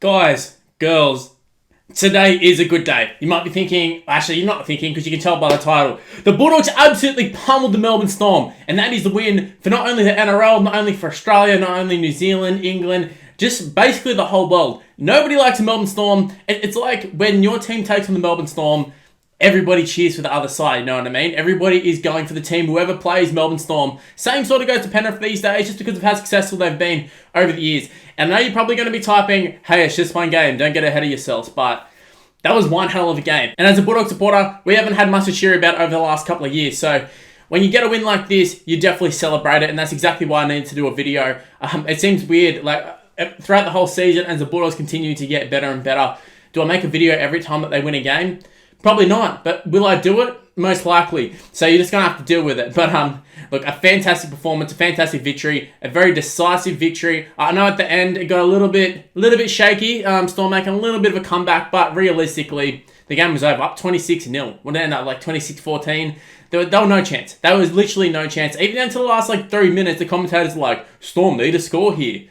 Guys, girls, today is a good day. You might be thinking, actually, you're not thinking because you can tell by the title. The Bulldogs absolutely pummeled the Melbourne Storm, and that is the win for not only the NRL, not only for Australia, not only New Zealand, England, just basically the whole world. Nobody likes the Melbourne Storm. It's like when your team takes on the Melbourne Storm, everybody cheers for the other side, you know what I mean? Everybody is going for the team, whoever plays Melbourne Storm. Same sort of goes to Penrith these days, just because of how successful they've been over the years. And I know you're probably going to be typing, hey, it's just one game, don't get ahead of yourselves, but that was one hell of a game. And as a Bulldog supporter, we haven't had much to cheer about over the last couple of years, so when you get a win like this, you definitely celebrate it, and that's exactly why I needed to do a video. It seems weird, throughout the whole season, as the Bulldogs continue to get better and better, do I make a video every time that they win a game? Probably not, but will I do it? Most likely. So you're just going to have to deal with it. But look, a fantastic performance, a fantastic victory, a very decisive victory. I know at the end it got a little bit shaky. Storm making a little bit of a comeback, but realistically, the game was over. Up 26-0. Would it end up like 26-14? There was no chance. There was literally no chance. Even until the last 3 minutes, the commentators were like, Storm need to score here.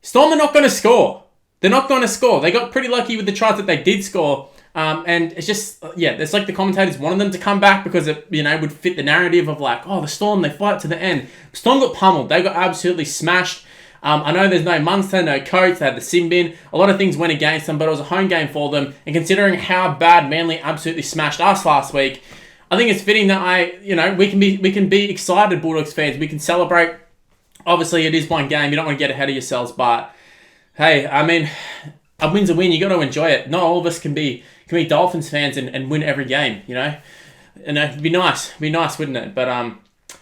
Storm are not going to score. They're not going to score. They got pretty lucky with the tries that they did score. And it's just, it's like the commentators wanted them to come back because it, would fit the narrative of the Storm, they fight to the end. Storm got pummeled. They got absolutely smashed. I know there's no Munster, no Coates, they had the sin bin. A lot of things went against them, but it was a home game for them. And considering how bad Manly absolutely smashed us last week, I think it's fitting that we can be excited, Bulldogs fans. We can celebrate. Obviously, it is one game. You don't want to get ahead of yourselves, but hey, I mean, a win's a win. You got to enjoy it. Not all of us can be Dolphins fans and win every game, And it'd be nice. It'd be nice, wouldn't it? But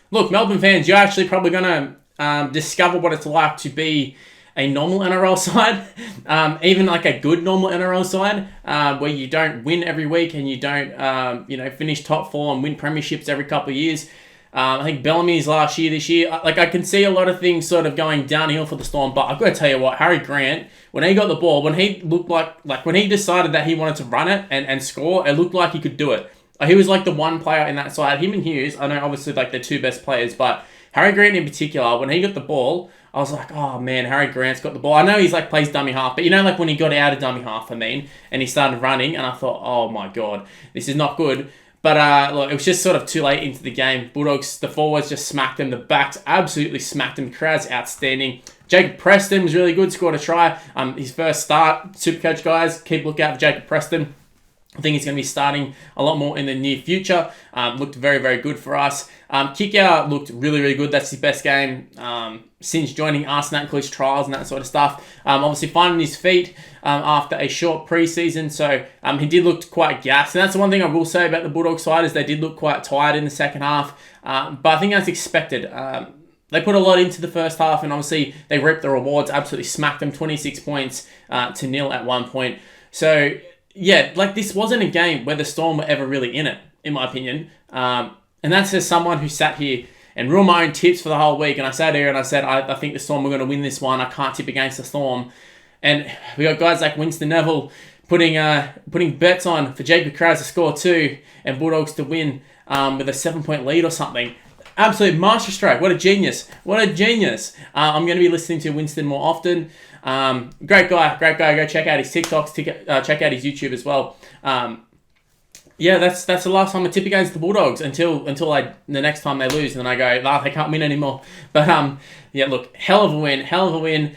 look, Melbourne fans, you're actually probably going to discover what it's like to be a normal NRL side, even a good normal NRL side, where you don't win every week and you don't, finish top four and win premierships every couple of years. I think Bellamy's last year, this year, I can see a lot of things sort of going downhill for the Storm, but I've got to tell you what, Harry Grant, when he got the ball, when he looked when he decided that he wanted to run it and score, it looked like he could do it. He was the one player in that side. Him and Hughes, I know obviously they're two best players, but Harry Grant in particular, when he got the ball, I was like, oh man, Harry Grant's got the ball. I know he's plays dummy half, but when he got out of dummy half, and he started running, and I thought, oh my god, this is not good. But look, it was just sort of too late into the game. Bulldogs, the forwards just smacked them. The backs absolutely smacked them. Kiraz, outstanding. Jacob Preston was really good, scored a try. His first start. Supercoach guys, keep a look out for Jacob Preston. I think he's going to be starting a lot more in the near future. Looked very, very good for us. Kick-out looked really, really good. That's his best game since joining us, and that includes trials and that sort of stuff. Obviously finding his feet after a short preseason, so he did look quite gassed. And that's the one thing I will say about the Bulldog side is they did look quite tired in the second half. But I think that's expected. They put a lot into the first half, and obviously they reaped the rewards, absolutely smacked them 26 points to 0 at one point. So yeah, this wasn't a game where the Storm were ever really in it, in my opinion. And that's as someone who sat here and ruined my own tips for the whole week. And I sat here and I said, I think the Storm are going to win this one. I can't tip against the Storm. And we got guys like Winston Neville putting bets on for Jacob Kiraz to score 2 and Bulldogs to win with a 7-point lead or something. Absolute masterstroke. What a genius. What a genius. I'm going to be listening to Winston more often. Great guy. Go check out his TikToks, check out his YouTube as well. That's the last time I tip against the Bulldogs until the next time they lose, and then I go, they can't win anymore. But look, hell of a win.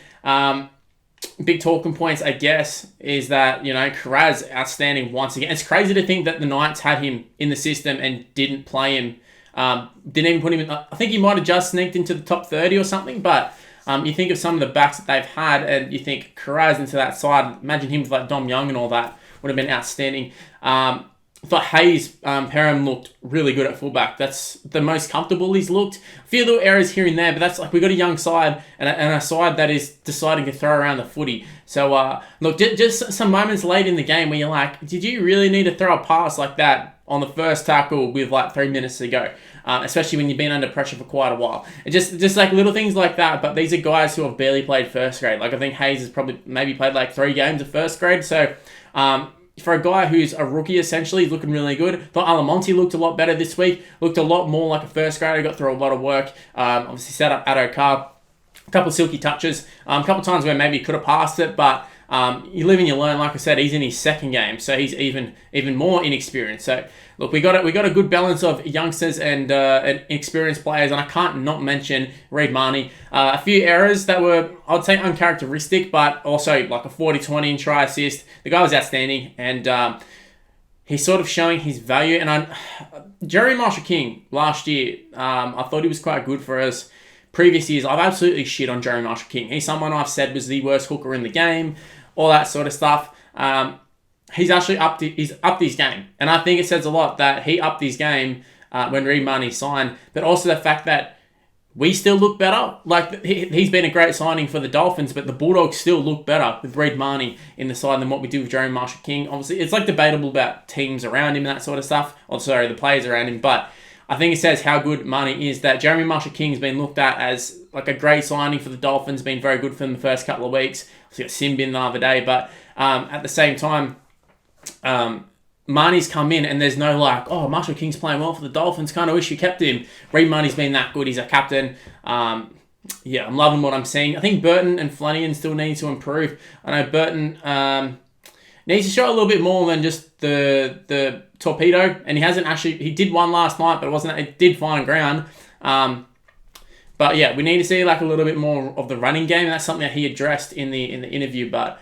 Big talking points, I guess, is that Kiraz outstanding once again. It's crazy to think that the Knights had him in the system and didn't play him. Didn't even put him in. I think he might have just sneaked into the top 30 or something, but you think of some of the backs that they've had, and you think Kiraz into that side. Imagine him with Dom Young and all that would have been outstanding. I thought Hayes Perham looked really good at fullback. That's the most comfortable he's looked. A few little errors here and there, but that's we got a young side and a side that is deciding to throw around the footy. So look, just some moments late in the game where you're like, did you really need to throw a pass like that on the first tackle with 3 minutes to go? Especially when you've been under pressure for quite a while. It just little things like that. But these are guys who have barely played first grade. I think Hayes has probably maybe played 3 games of first grade. So for a guy who's a rookie, essentially, he's looking really good. Thought Alamonte looked a lot better this week. Looked a lot more like a first grader. Got through a lot of work. Obviously set up Addo-Carr. A couple of silky touches. A couple of times where maybe he could have passed it, but you live and you learn. Like I said, he's in his second game, so he's even more inexperienced. So look, we got a good balance of youngsters and experienced players, and I can't not mention Reed Mahoney. A few errors that were, I'd say, uncharacteristic, but also like a 40-20 in try assist. The guy was outstanding, and he's sort of showing his value. And Jeremy Marshall-King last year, I thought he was quite good for us. Previous years, I've absolutely shit on Jeremy Marshall-King. He's someone I've said was the worst hooker in the game, all that sort of stuff. He's actually upped his game. And I think it says a lot that he upped his game when Reed Mahoney signed, but also the fact that we still look better. Like, he's been a great signing for the Dolphins, but the Bulldogs still look better with Reed Mahoney in the side than what we do with Jeremy Marshall-King. Obviously, it's like debatable about teams around him and that sort of stuff. Or sorry, the players around him. But I think it says how good Mahoney is, that Jeremy Marshall-King has been looked at as like a great signing for the Dolphins, been very good for them the first couple of weeks. Obviously got Simbin the other day, but at the same time, Mahoney's come in and there's no like, oh, Marshall-King's playing well for the Dolphins, kind of wish you kept him. Reed Mahoney's been that good. He's a captain. Yeah, I'm loving what I'm seeing. I think Burton and Flanagan still need to improve. I know Burton needs to show a little bit more than just the torpedo, and he did one last night, but it did find ground. But yeah, we need to see like a little bit more of the running game, and that's something that he addressed in the interview. But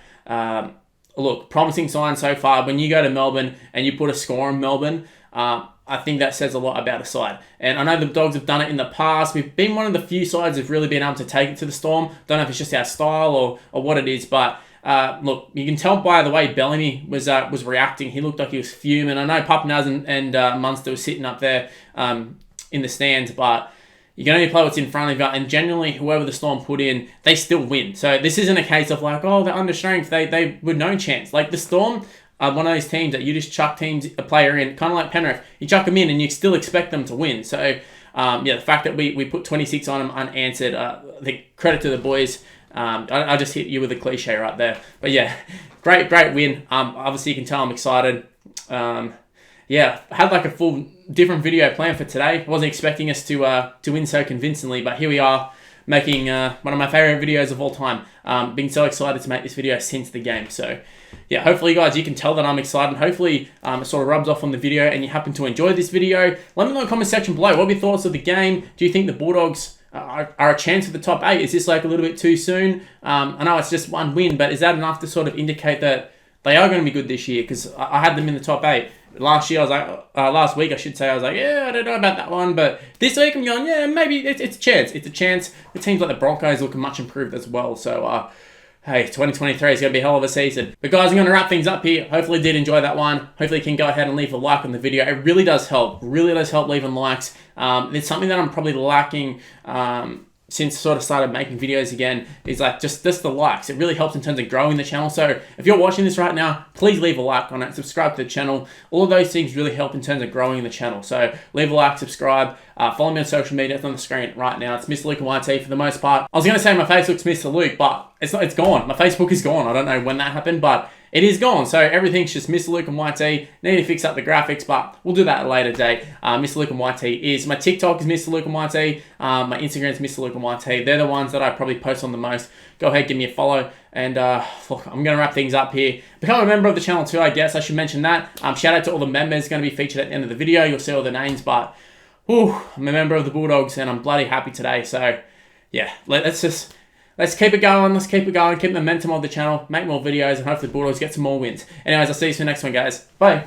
look, promising sign so far. When you go to Melbourne and you put a score in Melbourne, I think that says a lot about a side. And I know the Dogs have done it in the past. We've been one of the few sides that've really been able to take it to the Storm. Don't know if it's just our style or what it is, but look, you can tell by the way Bellamy was reacting. He looked like he was fuming. I know Papnaz and Munster were sitting up there in the stands, but you can only play what's in front of you, and generally, whoever the Storm put in, they still win. So this isn't a case of like, oh, they're under strength. They with no chance. Like the Storm are one of those teams that you just chuck a player in, kind of like Penrith. You chuck them in and you still expect them to win. So yeah, the fact that we put 26 on them unanswered, I think credit to the boys. I just hit you with a cliche right there. But yeah, great win. Obviously, you can tell I'm excited. Yeah, I had like a full different video planned for today. I wasn't expecting us to win so convincingly, but here we are, making one of my favorite videos of all time. Been so excited to make this video since the game. So yeah, hopefully guys, you can tell that I'm excited. Hopefully it sort of rubs off on the video and you happen to enjoy this video. Let me know in the comment section below. What are your thoughts of the game? Do you think the Bulldogs are a chance for the top 8? Is this like a little bit too soon? I know it's just one win, but is that enough to sort of indicate that they are going to be good this year? Because I had them in the top 8. Last week, I should say, I was like, yeah, I don't know about that one. But this week, I'm going, yeah, maybe it's a chance. It's a chance. The teams like the Broncos looking much improved as well. So, hey, 2023 is going to be a hell of a season. But guys, I'm going to wrap things up here. Hopefully you did enjoy that one. Hopefully you can go ahead and leave a like on the video. It really does help. Really does help leaving likes. It's something that I'm probably lacking since sort of started making videos again, is like just the likes. It really helps in terms of growing the channel. So if you're watching this right now, please leave a like on it, subscribe to the channel. All of those things really help in terms of growing the channel. So leave a like, subscribe, follow me on social media. It's on the screen right now. It's Mr. Luke and YT for the most part. I was going to say my Facebook's Mr. Luke, but it's gone. My Facebook is gone. I don't know when that happened, but it is gone. So everything's just Mr. Luke and YT. Need to fix up the graphics, but we'll do that at a later date. Mr. Luke and YT is, my TikTok is Mr. Luke and YT. My Instagram is Mr. Luke and YT. They're the ones that I probably post on the most. Go ahead, give me a follow. And look, I'm going to wrap things up here. Become a member of the channel too, I guess. I should mention that. Shout out to all the members going to be featured at the end of the video. You'll see all the names, but I'm a member of the Bulldogs and I'm bloody happy today. So yeah, let's keep it going. Let's keep it going. Keep the momentum of the channel. Make more videos and hopefully the Bulldogs get some more wins. Anyways, I'll see you soon next one, guys. Bye.